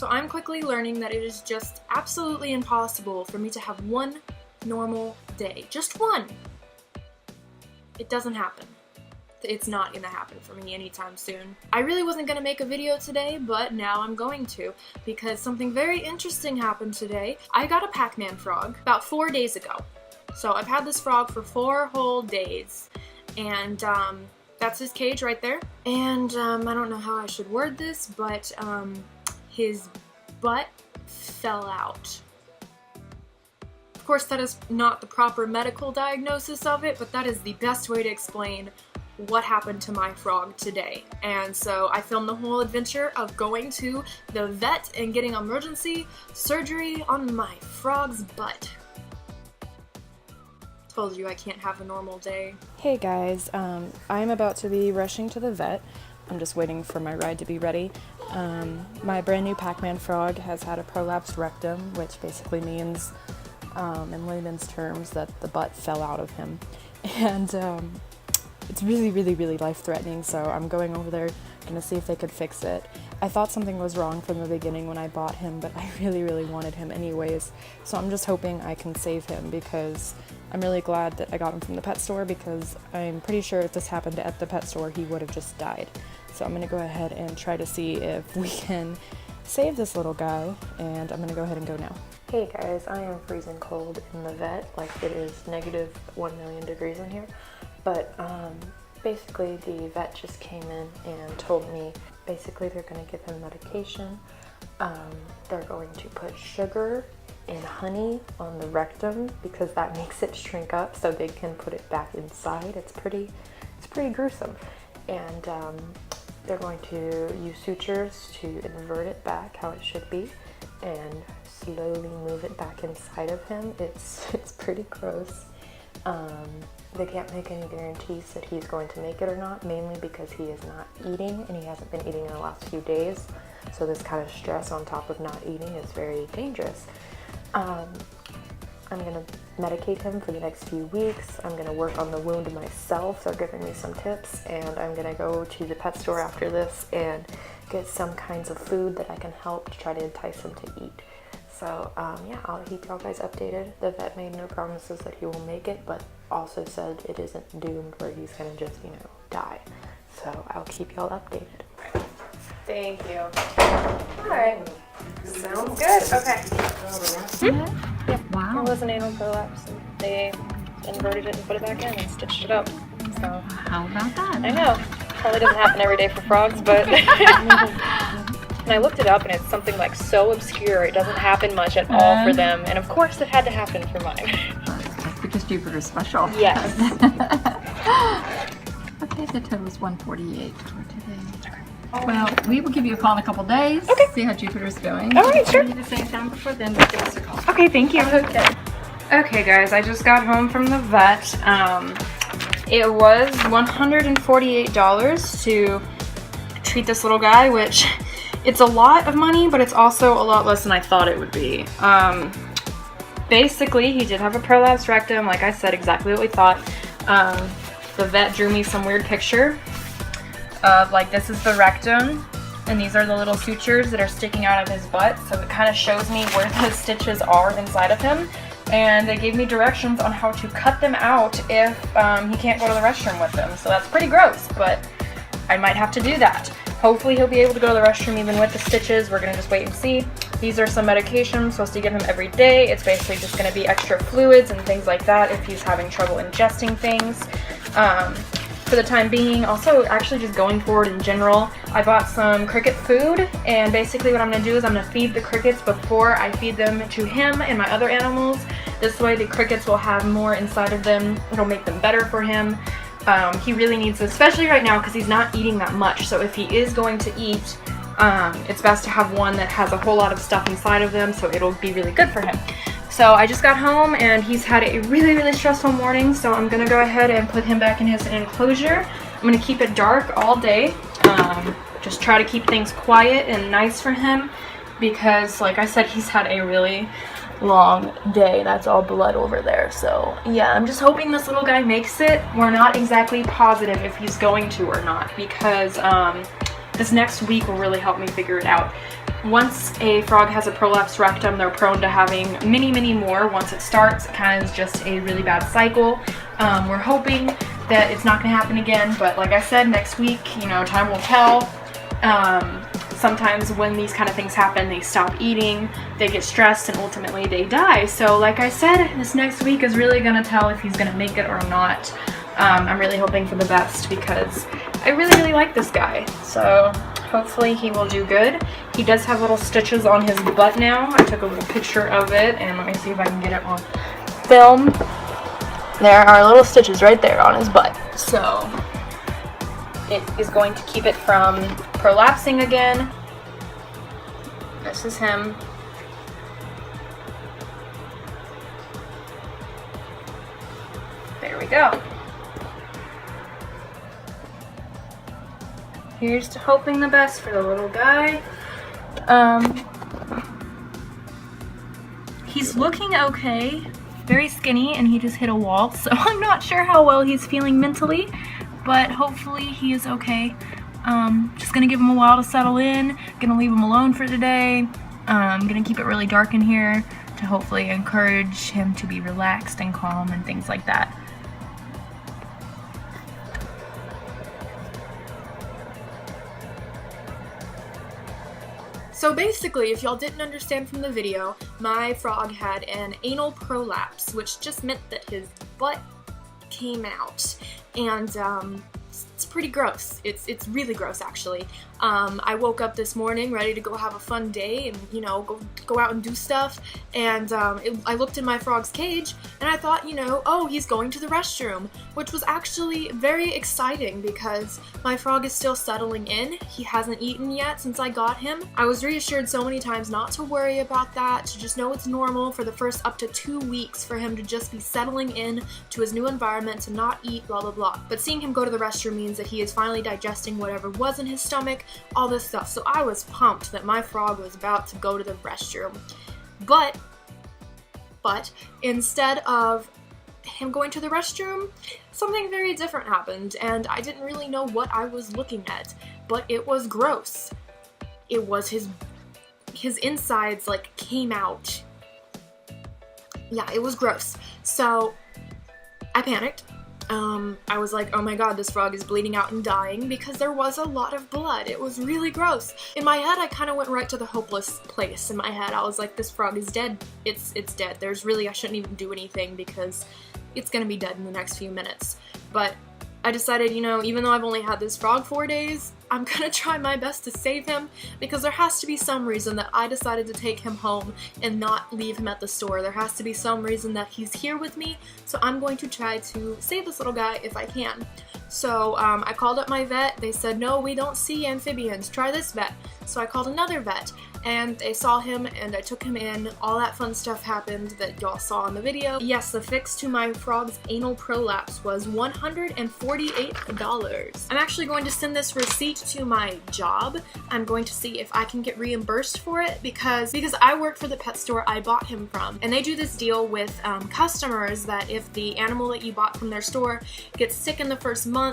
So I'm quickly learning that it is just absolutely impossible for me to have one normal day. Just one. It doesn't happen. It's not gonna happen for me anytime soon. I really wasn't gonna make a video today, but now I'm going to, because something very interesting happened today. I got a Pacman frog about 4 days ago. So I've had this frog for 4 whole days, and that's his cage right there. And I don't know how I should word this, but his butt fell out. Of course, that is not the proper medical diagnosis of it, but that is the best way to explain what happened to my frog today. And so I filmed the whole adventure of going to the vet and getting emergency surgery on my frog's butt. Told you I can't have a normal day. Hey guys, I'm about to be rushing to the vet. I'm just waiting for my ride to be ready. My brand new Pacman frog has had a prolapsed rectum, which basically means, in layman's terms, that the butt fell out of him. And it's really life-threatening, so I'm going over there, gonna see if they could fix it. I thought something was wrong from the beginning when I bought him, but I really wanted him anyways, so I'm just hoping I can save him, because I'm really glad that I got him from the pet store, because I'm pretty sure if this happened at the pet store, he would have just died. So I'm gonna go ahead and try to see if we can save this little guy, and I'm gonna go ahead and go now. Hey guys, I am freezing cold in the vet, like it is negative 1 million degrees in here. But basically the vet just came in and told me basically they're going to give him medication. They're going to put sugar and honey on the rectum because that makes it shrink up so they can put it back inside. It's pretty gruesome. And they're going to use sutures to invert it back how it should be and slowly move it back inside of him. It's pretty gross. They can't make any guarantees that he's going to make it or not, mainly because he is not eating, and he hasn't been eating in the last few days. So this kind of stress on top of not eating is very dangerous. I'm going to medicate him for the next few weeks. I'm going to work on the wound myself. They're giving me some tips, and I'm going to go to the pet store after this and get some kinds of food that I can help to try to entice him to eat. So yeah, I'll keep y'all guys updated. The vet made no promises that he will make it, but also said it isn't doomed where he's gonna just, die. So I'll keep y'all updated. Thank you. Alright. Sounds good. Okay. Yep. Wow. It was an anal prolapse, and they inverted it and put it back in and stitched it up. So How about that? I know. Probably doesn't happen every day for frogs, but and I looked it up, and it's something like so obscure. It doesn't happen much at all for them, and of course it had to happen for mine. That's because Jupiter is special. Yes. Okay, the total is 148 for today. Well, we will give you a call in a couple days. Okay. See how Jupiter's going. All right, sure. At the same time before then, just give us a call. Okay, thank you. Okay, guys, I just got home from the vet. It was $148 to treat this little guy, which it's a lot of money, but it's also a lot less than I thought it would be. Basically, he did have a prolapsed rectum, like I said, exactly what we thought. The vet drew me some weird picture of, like, this is the rectum, and these are the little sutures that are sticking out of his butt, so it kind of shows me where the stitches are inside of him. And they gave me directions on how to cut them out if he can't go to the restroom with them. So that's pretty gross, but I might have to do that. Hopefully he'll be able to go to the restroom even with the stitches. We're gonna just wait and see. These are some medications I'm supposed to give him every day. It's basically just gonna be extra fluids and things like that if he's having trouble ingesting things. For the time being, also actually just going forward in general, I bought some cricket food, and basically what I'm going to do is I'm going to feed the crickets before I feed them to him and my other animals. This way the crickets will have more inside of them. It'll make them better for him. He really needs this, especially right now because he's not eating that much. So if he is going to eat, it's best to have one that has a whole lot of stuff inside of them, so it'll be really good for him. So I just got home and he's had a really stressful morning, so I'm gonna go ahead and put him back in his enclosure. I'm gonna keep it dark all day. Just try to keep things quiet and nice for him because, like I said, he's had a really long day. That's all blood over there. So yeah, I'm just hoping this little guy makes it. We're not exactly positive if he's going to or not because this next week will really help me figure it out. once a frog has a prolapsed rectum, they're prone to having many more once it starts. It kind of is just a really bad cycle. We're hoping that it's not going to happen again, but like I said, next week, you know, time will tell. Sometimes when these kind of things happen, they stop eating, they get stressed, and ultimately they die. So like I said, this next week is really going to tell if he's going to make it or not. I'm really hoping for the best because I really like this guy. So hopefully he will do good. He does have little stitches on his butt now. I took a little picture of it, and let me see if I can get it on film. There are little stitches right there on his butt. So it is going to keep it from prolapsing again. This is him. There we go. Here's to hoping the best for the little guy. He's looking okay. Very skinny, and he just hit a wall, so I'm not sure how well he's feeling mentally, but hopefully he is okay. Just gonna give him a while to settle in, gonna leave him alone for today. Gonna keep it really dark in here to hopefully encourage him to be relaxed and calm and things like that. So basically, if y'all didn't understand from the video, my frog had an anal prolapse, which just meant that his butt came out, and it's pretty gross. It's really gross, actually. I woke up this morning ready to go have a fun day and, you know, go out and do stuff, and I looked in my frog's cage and I thought, you know, oh, he's going to the restroom, which was actually very exciting because my frog is still settling in. He hasn't eaten yet since I got him. I was reassured so many times not to worry about that, to just know it's normal for the first up to 2 weeks for him to just be settling in to his new environment, to not eat, blah blah blah. But seeing him go to the restroom means that he is finally digesting whatever was in his stomach, all this stuff. So I was pumped that my frog was about to go to the restroom. But instead of him going to the restroom, something very different happened, and I didn't really know what I was looking at, but it was gross. It was his insides, like, came out. Yeah, it was gross. So I panicked. I was like, oh my god, this frog is bleeding out and dying, because there was a lot of blood. It was really gross. In my head, I kind of went right to the hopeless place. In my head, I was like, this frog is dead. It's dead. I shouldn't even do anything because it's gonna be dead in the next few minutes. But I decided, you know, even though I've only had this frog 4 days, I'm gonna try my best to save him, because there has to be some reason that I decided to take him home and not leave him at the store. There has to be some reason that he's here with me, so I'm going to try to save this little guy if I can. So I called up my vet. They said, no, we don't see amphibians, try this vet. So I called another vet, and they saw him, and I took him in. All that fun stuff happened that y'all saw in the video. Yes, the fix to my frog's anal prolapse was $148. I'm actually going to send this receipt to my job. I'm going to see if I can get reimbursed for it, because I work for the pet store I bought him from, and they do this deal with customers that if the animal that you bought from their store gets sick in the first month,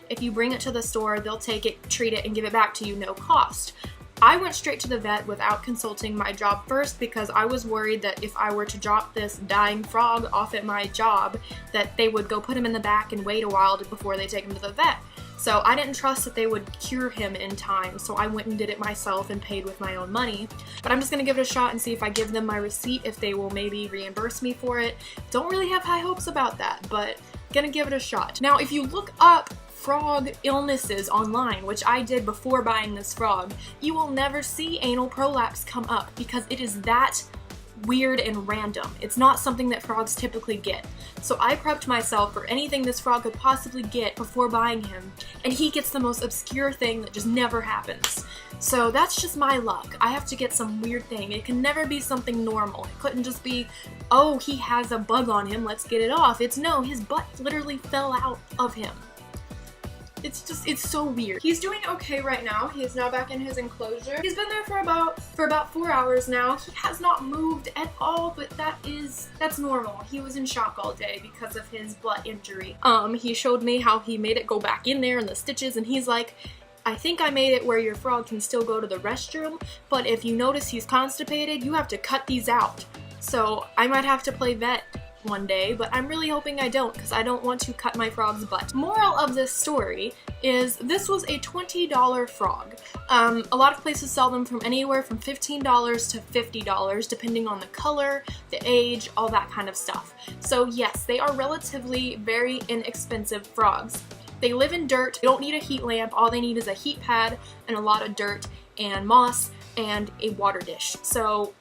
if you bring it to the store, they'll take it, treat it, and give it back to you, no cost. I went straight to the vet without consulting my job first, because I was worried that if I were to drop this dying frog off at my job, that they would go put him in the back and wait a while before they take him to the vet. So I didn't trust that they would cure him in time, so I went and did it myself and paid with my own money. But I'm just gonna give it a shot and see if I give them my receipt, if they will maybe reimburse me for it. Don't really have high hopes about that, but gonna give it a shot. Now, if you look up frog illnesses online, which I did before buying this frog, you will never see anal prolapse come up, because it is that weird and random. It's not something that frogs typically get. So I prepped myself for anything this frog could possibly get before buying him, and he gets the most obscure thing that just never happens. So that's just my luck. I have to get some weird thing. It can never be something normal. It couldn't just be, oh, he has a bug on him, let's get it off. It's no, his butt literally fell out of him. It's so weird. He's doing okay right now. He is now back in his enclosure. He's been there for about 4 hours now. He has not moved at all, but that's normal. He was in shock all day because of his butt injury. He showed me how he made it go back in there and the stitches, and he's like, I think I made it where your frog can still go to the restroom, but if you notice he's constipated, you have to cut these out. So I might have to play vet one day, but I'm really hoping I don't, because I don't want to cut my frog's butt. Moral of this story is this was a $20 frog. A lot of places sell them from anywhere from $15 to $50, depending on the color, the age, all that kind of stuff. So yes, they are relatively very inexpensive frogs. They live in dirt, they don't need a heat lamp, all they need is a heat pad and a lot of dirt and moss and a water dish. So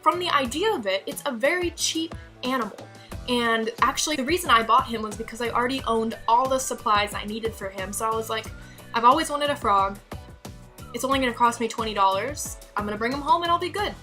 from the idea of it, it's a very cheap animal. And actually the reason I bought him was because I already owned all the supplies I needed for him. So I was like, I've always wanted a frog. It's only gonna cost me $20. I'm gonna bring him home and I'll be good.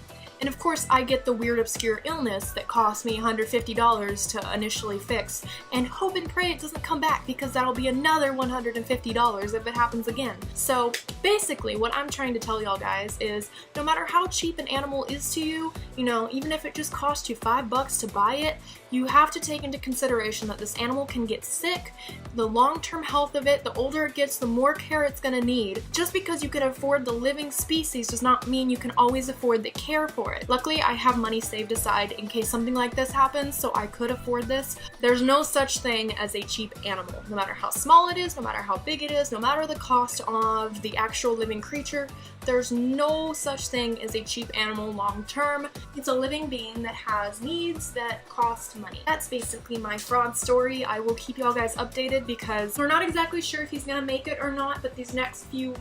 And of course I get the weird obscure illness that cost me $150 to initially fix, and hope and pray it doesn't come back, because that'll be another $150 if it happens again. So basically what I'm trying to tell y'all guys is, no matter how cheap an animal is to you, you know, even if it just costs you $5 to buy it, you have to take into consideration that this animal can get sick, the long-term health of it, the older it gets, the more care it's gonna need. Just because you can afford the living species does not mean you can always afford the care for it. Luckily, I have money saved aside in case something like this happens, so I could afford this. There's no such thing as a cheap animal. No matter how small it is, no matter how big it is, no matter the cost of the actual living creature, there's no such thing as a cheap animal long term. It's a living being that has needs that cost money. That's basically my frog story. I will keep y'all guys updated because we're not exactly sure if he's gonna make it or not, but these next few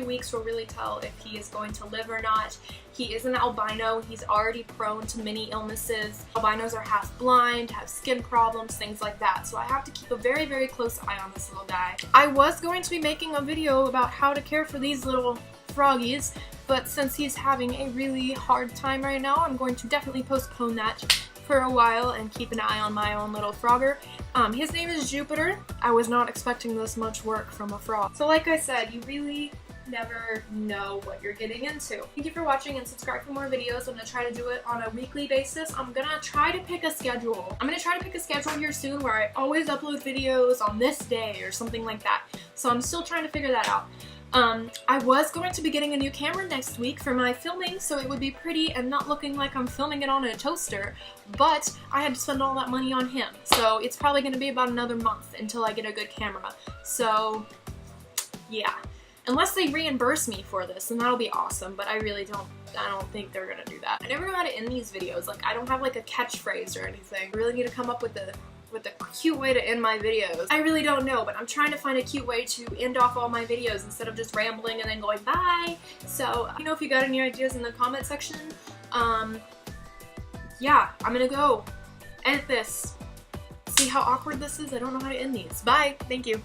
weeks will really tell if he is going to live or not. He is an albino. He's already prone to many illnesses. Albinos are half blind, have skin problems, things like that. So I have to keep a very, very close eye on this little guy. I was going to be making a video about how to care for these little froggies, but since he's having a really hard time right now, I'm going to definitely postpone that for a while and keep an eye on my own little frogger. His name is Jupiter. I was not expecting this much work from a frog. So like I said, you really never know what you're getting into. Thank you for watching and subscribe for more videos. I'm gonna try to do it on a weekly basis. I'm gonna try to pick a schedule. Here soon where I always upload videos on this day or something like that. So I'm still trying to figure that out. I was going to be getting a new camera next week for my filming, so it would be pretty and not looking like I'm filming it on a toaster, but I had to spend all that money on him. So it's probably going to be about another month until I get a good camera. So yeah. Unless they reimburse me for this, and that'll be awesome, but I don't think they're gonna do that. I never know how to end these videos. Like, I don't have like a catchphrase or anything. I really need to come up with a cute way to end my videos. I really don't know, but I'm trying to find a cute way to end off all my videos instead of just rambling and then going bye. So, let me know if you got any ideas in the comment section. Yeah, I'm gonna go edit this. See how awkward this is? I don't know how to end these. Bye! Thank you.